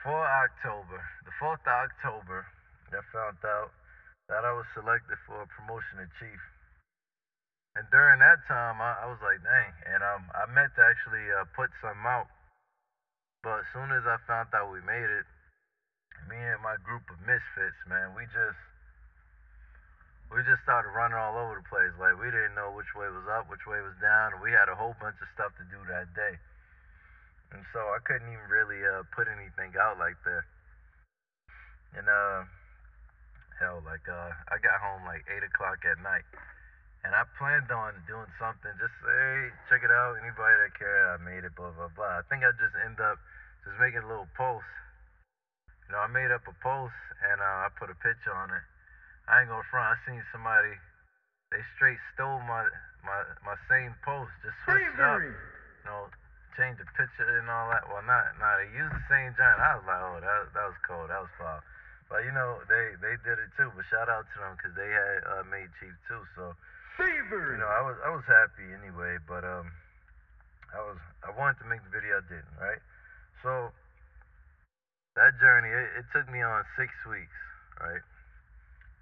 For October, the 4th of October, I found out that I was selected for a promotion to chief. And during that time, I was like, dang. And I meant to actually put some out. But as soon as I found out we made it, me and my group of misfits, man, we just started running all over the place. Like we didn't know which way was up, which way was down, and we had a whole bunch of stuff to do that day. And so I couldn't even really put anything out like that. And hell, like I got home like 8 o'clock at night, and I planned on doing something. Just say, hey, check it out. Anybody that care, I made it. Blah blah blah. I think I just end up just making a little post. I made up a post and I put a picture on it. I ain't gonna front. I seen somebody. They straight stole my same post. Just switched it up. Thievery! Change the picture and all that. Well, not they used the same giant. I was like, oh, that was cold. That was foul. But they did it too. But shout out to them because they had made Chief too. So Thievery! I was happy anyway. But I wanted to make the video. I didn't. Right. So that journey it took me on 6 weeks. Right.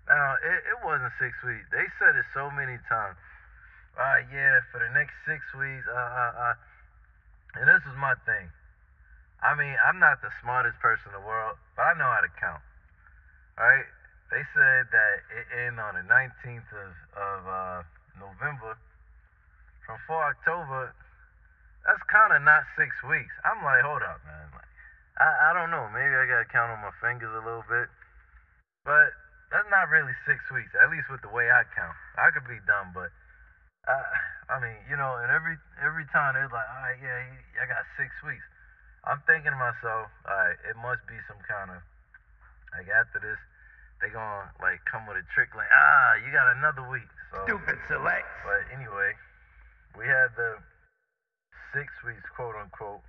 Now it wasn't 6 weeks. They said it so many times. Yeah, for the next 6 weeks. And this is my thing. I mean, I'm not the smartest person in the world, but I know how to count. Right? They said that it ended on the 19th of November. From 4 October, that's kind of not 6 weeks. I'm like, hold up, man. Like, I don't know. Maybe I got to count on my fingers a little bit. But that's not really 6 weeks, at least with the way I count. I could be dumb, but I mean, and every time they're like, all right, yeah, I got 6 weeks. I'm thinking to myself, all right, it must be some kind of like after this, they gonna like come with a trick like, you got another week. So, Stupid select. but anyway, we had the 6 weeks, quote unquote,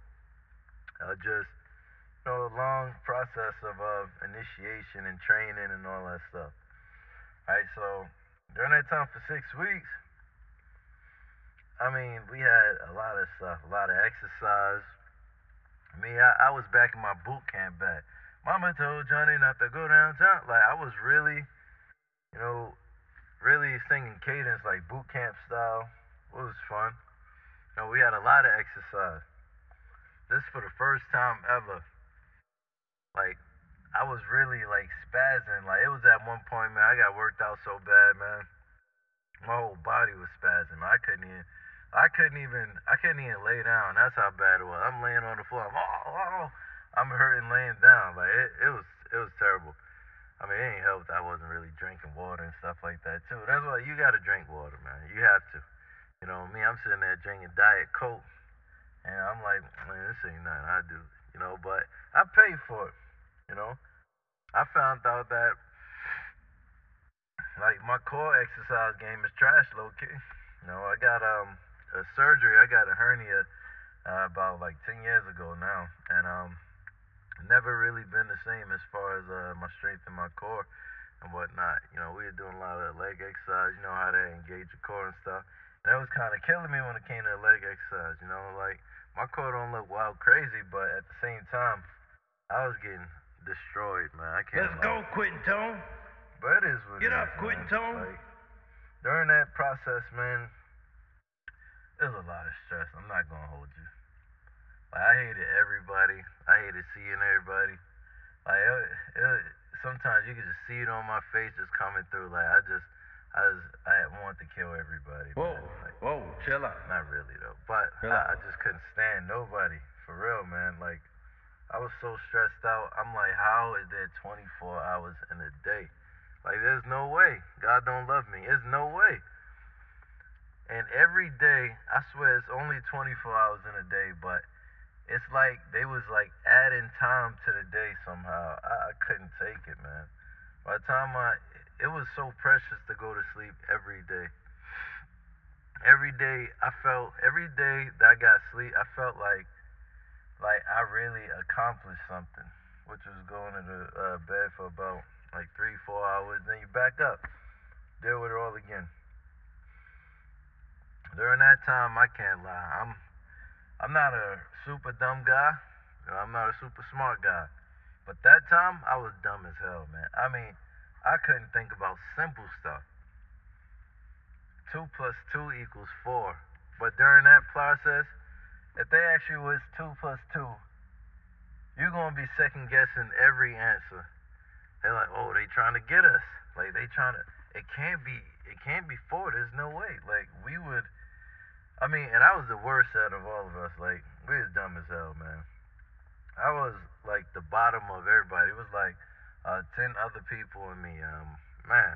just a long process of initiation and training and all that stuff. All right, so during that time for 6 weeks, I mean, we had a lot of stuff, a lot of exercise. Me, I was back in my boot camp bag. Mama told Johnny not to go downtown. Like I was really, you know, really singing cadence like boot camp style. It was fun. We had a lot of exercise. This for the first time ever. Like I was really like spazzing. Like it was at one point, man. I got worked out so bad, man. My whole body was spazzing. I couldn't even lay down. That's how bad it was. I'm laying on the floor. I'm hurting laying down. Like it was terrible. I mean, it ain't helped. I wasn't really drinking water and stuff like that too. That's why you gotta drink water, man. You have to. Me, I'm sitting there drinking Diet Coke, and I'm like, man, this ain't nothing I do. But I paid for it. You know, I found out that like my core exercise game is trash, low key. I got a surgery. I got a hernia about like 10 years ago now, and never really been the same as far as my strength in my core and whatnot. We were doing a lot of leg exercise. You know how to engage the core and stuff. And that was kind of killing me when it came to leg exercise. Like my core don't look wild crazy, but at the same time, I was getting destroyed, man. I can't Let's lie. go, Quentin Tone. But it is what Get it up, is, Quentin man. Tone. Like during that process, man, there's a lot of stress. I'm not gonna hold you. Like I hated everybody. I hated seeing everybody. Like sometimes you could just see it on my face just coming through. Like I wanted to kill everybody, Whoa, man. Like whoa, chill out. not really though, but Chill I out. just couldn't stand nobody for real, man. Like I was so stressed out. I'm like, how is there 24 hours in a day? Like there's no way. God don't love me. There's no way. And every day, I swear it's only 24 hours in a day, but it's like they was like adding time to the day somehow. I couldn't take it, man. By the time it was so precious to go to sleep every day. Every day that I got sleep, I felt like I really accomplished something, which was going to the bed for about like 3, 4 hours. Then you back up, deal with it all again. During that time, I can't lie. I'm not a super dumb guy. I'm not a super smart guy. But that time, I was dumb as hell, man. I mean, I couldn't think about simple stuff. 2 plus 2 equals 4. But during that process, if they ask you what's 2 plus 2, you're gonna be second guessing every answer. They're like, oh, they trying to get us. Like they trying to. It can't be. It can't be 4. There's no way. Like we would. I mean, and I was the worst out of all of us. Like we was dumb as hell, man. I was like the bottom of everybody. It was like 10 other people and me. Man,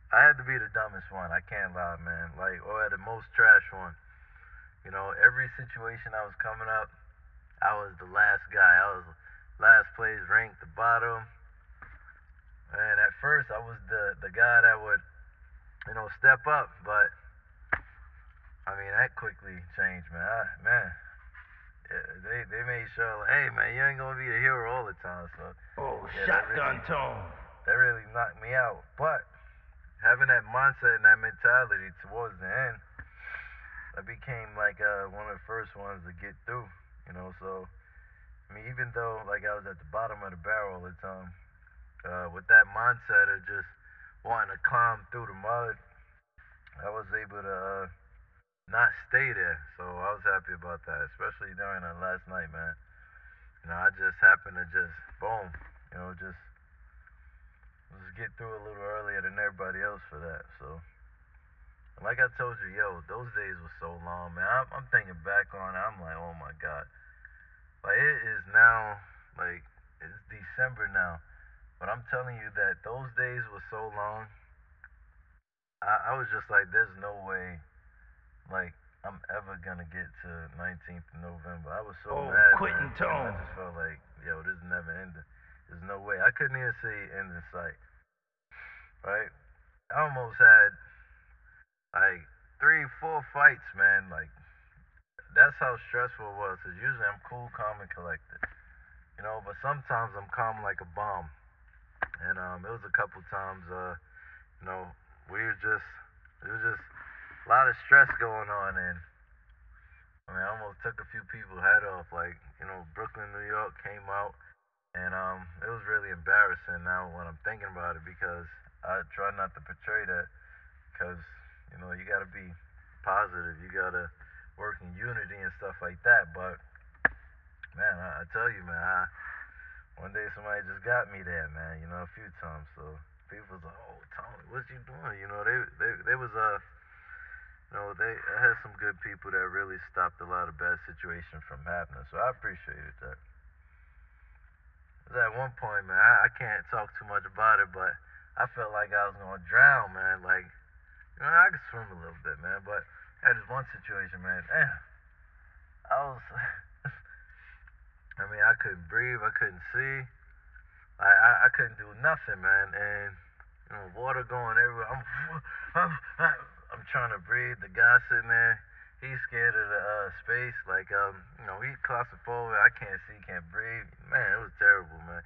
I had to be the dumbest one. I can't lie, man. Like, or the most trash one. You know, every situation I was coming up, I was the last guy. I was last place, ranked the bottom. And at first, I was the guy that would, step up. But I mean, that quickly changed, man. Man, yeah, they made sure, like, hey, man, you ain't gonna be the hero all the time. So Oh, yeah, shotgun tone. that really knocked me out. But having that mindset and that mentality towards the end, I became like one of the first ones to get through. So I mean, even though like I was at the bottom of the barrel all the time, with that mindset of just wanting to climb through the mud, I was able to not stay there. So I was happy about that, especially during that last night, man. I just happened to just boom, just get through a little earlier than everybody else for that. So like I told you, yo, those days were so long, man. I'm thinking back on it. I'm like, oh my god. Like it is now, like it's December now, but I'm telling you that those days were so long. I was just like, there's no way, like I'm ever gonna get to 19th of November. I was so Oh, mad, man. quitting I tone. just felt like, yo, this is never ending. There's no way. I couldn't even see end in sight, right? I almost had like 3, 4 fights, man. Like that's how stressful it was. Cause usually I'm cool, calm, and collected, but sometimes I'm calm like a bomb. And it was a couple times, you know, we were just, it was just a lot of stress going on, and I mean, I almost took a few people's head off. Like, Brooklyn, New York came out, and it was really embarrassing now when I'm thinking about it because I try not to portray that because you got to be positive, you got to work in unity and stuff like that. But man, I tell you, man, one day somebody just got me there, man. A few times. So people was like, "Oh, Tony, what you doing?" They was they I had some good people that really stopped a lot of bad situations from happening. So I appreciated that. 'Cause at one point, man, I can't talk too much about it, but I felt like I was gonna drown, man. Like, I could swim a little bit, man, but I had this one situation, man. Damn, I was. I mean, I couldn't breathe. I couldn't see. I couldn't do nothing, man. And water going everywhere. I'm, I'm trying to breathe. The guy sitting there, he's scared of the space. Like, he's claustrophobic. I can't see, can't breathe. Man, it was terrible, man.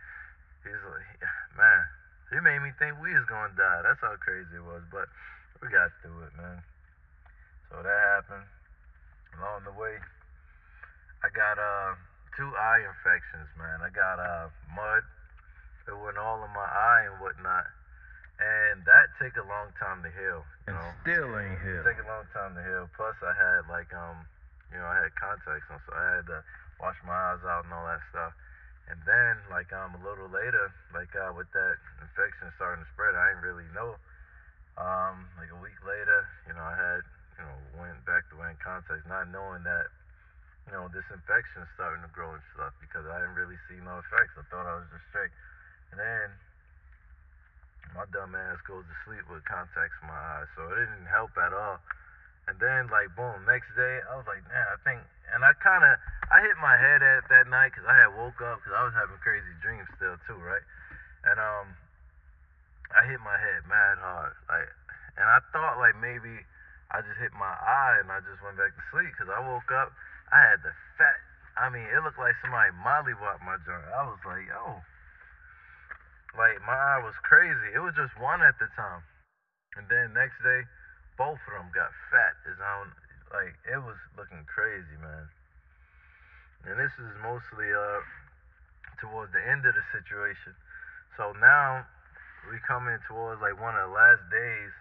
He's like, man, he made me think we was gonna die. That's how crazy it was. But we got through it, man. So that happened. Along the way, I got 2 eye infections, man. I got mud. It went all in my eye and whatnot. And that take a long time to heal. And still ain't It here. take a long time to heal. Plus, I had like I had contacts on, so I had to wash my eyes out and all that stuff. And then like a little later, like with that infection starting to spread, I didn't really know. Like a week later, I had went back to wearing contacts, not knowing that this infection starting to grow and stuff because I didn't really see no effects. I thought I was just straight. And then my dumb ass goes to sleep with contacts in my eyes, so it didn't help at all. And then, like, boom, next day, I was like, man, I think, and I hit my head at that night because I had woke up because I was having crazy dreams still too, right? And I hit my head mad hard, like, and I thought like maybe I just hit my eye and I just went back to sleep because I woke up, I had the fat. I mean, it looked like somebody mollywopped my joint. I was like, yo, like my eye was crazy. It was just one at the time. And then next day, both of them got fat. As on, like it was looking crazy, man. And this is mostly towards the end of the situation. So now we coming towards like one of the last days,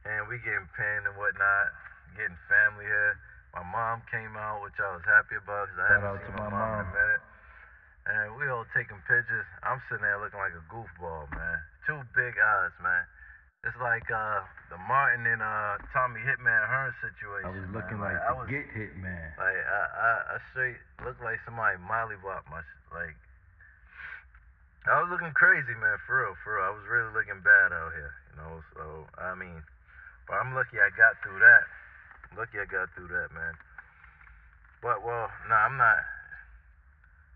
and we getting pinned and whatnot, getting family here. My mom came out, which I was happy about because I Shout haven't out seen to my my mom in mom. a minute. And we all taking pictures. I'm sitting there looking like a goofball, man. Two big eyes, man. It's like the Martin and Tommy Hitman Hearn I was situation, man. looking Like like I the was get hit man. like I straight looked like somebody mollywop my like I was looking crazy, man, for real, for real. I was really looking bad out here, you know. So I mean, but I'm lucky I got through that. Lucky I got through that, man. But well, nah, I'm not.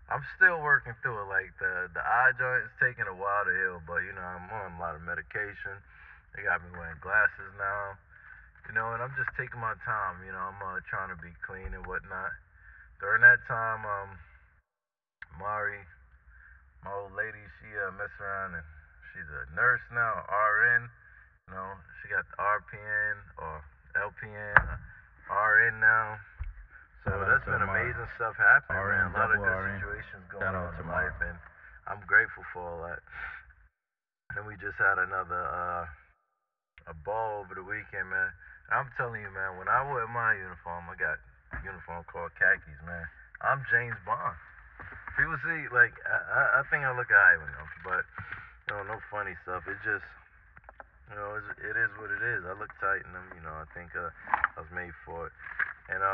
I'm still working through it. Like the eye joint is taking a while to heal, but you know I'm on a lot of medication. They got me wearing glasses now, you know, and I'm just taking my time. You know, I'm trying to be clean and whatnot. During that time, Mari, my old lady, she messed around and she's a nurse now, RN. You know, she got the RPN or LPN, RN now. So Shout out that's to been Amari. amazing stuff happening, man. RN, A lot of double good RN. situations going Shout out on to in Amari. life, and I'm grateful for all that. And we just had another a ball over the weekend, man. And I'm telling you, man, when I wear my uniform, I got a uniform called khakis, man. I'm James Bond. People see, like, I think I look alright with them, but you know, no funny stuff. It just, you know, it is what it is. I look tight in them, you know. I think I was made for it. And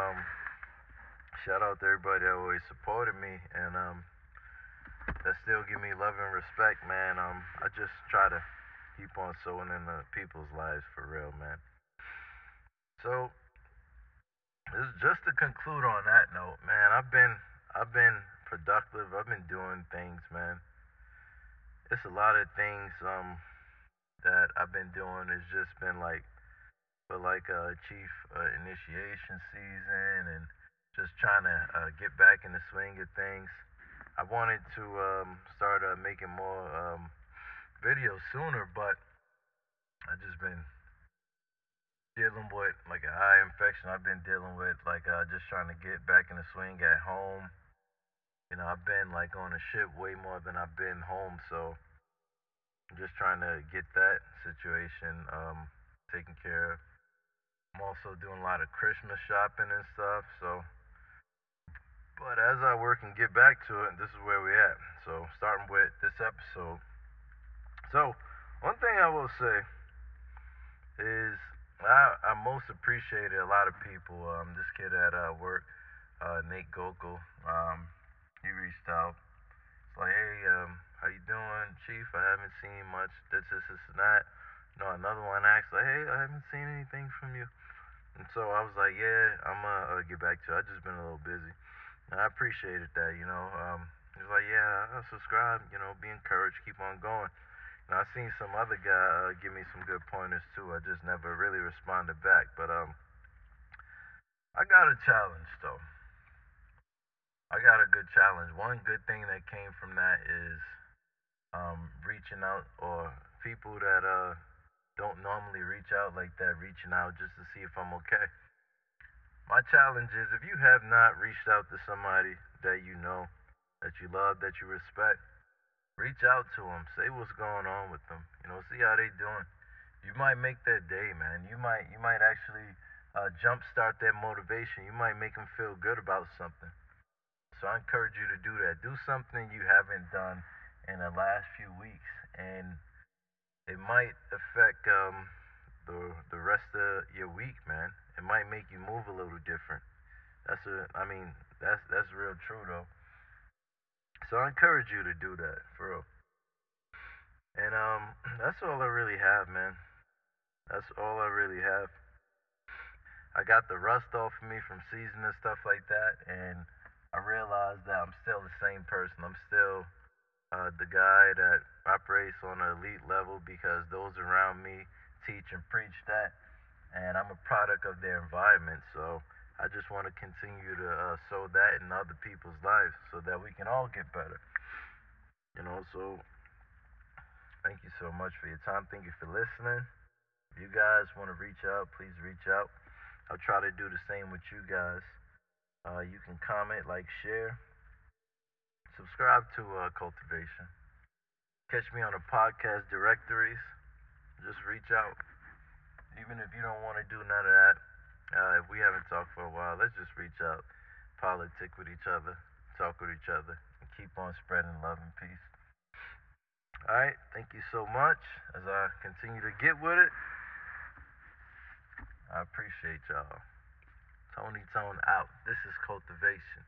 shout out to everybody that always supported me and that still give me love and respect, man. I just try to keep on sowing in the people's lives for real, man. So this is just to conclude on that note, man. I've been productive. I've been doing things, man. It's a lot of things that I've been doing. It's just been like for like chief initiation season and just trying to get back in the swing of things. I wanted to start making more videos sooner, but I just been dealing with like an eye infection. I've been dealing with like just trying to get back in the swing at home. You know, I've been like on a ship way more than I've been home, so I'm just trying to get that situation taken care of. I'm also doing a lot of Christmas shopping and stuff, so but as I work and get back to it, this is where we at. So starting with this episode. So one thing I will say is I most appreciated a lot of people. This kid at work, Nate Gokul, he reached out. It's like, hey, how you doing, Chief? I haven't seen much. This, and that. You know, another one asked, like, hey, I haven't seen anything from you. And so I was like, yeah, I'm gonna get back to it. I just been a little busy. And I appreciated that, you know. He was like, yeah, I'll subscribe. You know, be encouraged, keep on going. And I seen some other guy give me some good pointers too. I just never really responded back. But I got a challenge though. I got a good challenge. One good thing that came from that is reaching out or people that don't normally reach out like that, reaching out just to see if I'm okay. My challenge is if you have not reached out to somebody that you know, that you love, that you respect, reach out to them. Say what's going on with them. You know, see how they doing. You might make their day, man. You might actually jumpstart their motivation. You might make them feel good about something. So I encourage you to do that. Do something you haven't done in the last few weeks, and it might affect the rest of your week, man. It might make you move a little different. I mean, that's real true though. So I encourage you to do that for real. And that's all I really have, man. That's all I really have. I got the rust off of me from season and stuff like that, and I realized that I'm still the same person. I'm still the guy that operates on an elite level because those around me teach and preach that, and I'm a product of their environment. So I just want to continue to sow that in other people's lives so that we can all get better. You know, so thank you so much for your time. Thank you for listening. If you guys want to reach out, please reach out. I'll try to do the same with you guys. You can comment, like, share, subscribe to Cultivation. Catch me on the podcast directories. Just reach out. Even if you don't want to do none of that, if we haven't talked for a while, let's just reach out, politic with each other, talk with each other, and keep on spreading love and peace. All right, thank you so much. As I continue to get with it, I appreciate y'all. Tony Tone out. This is Cultivation.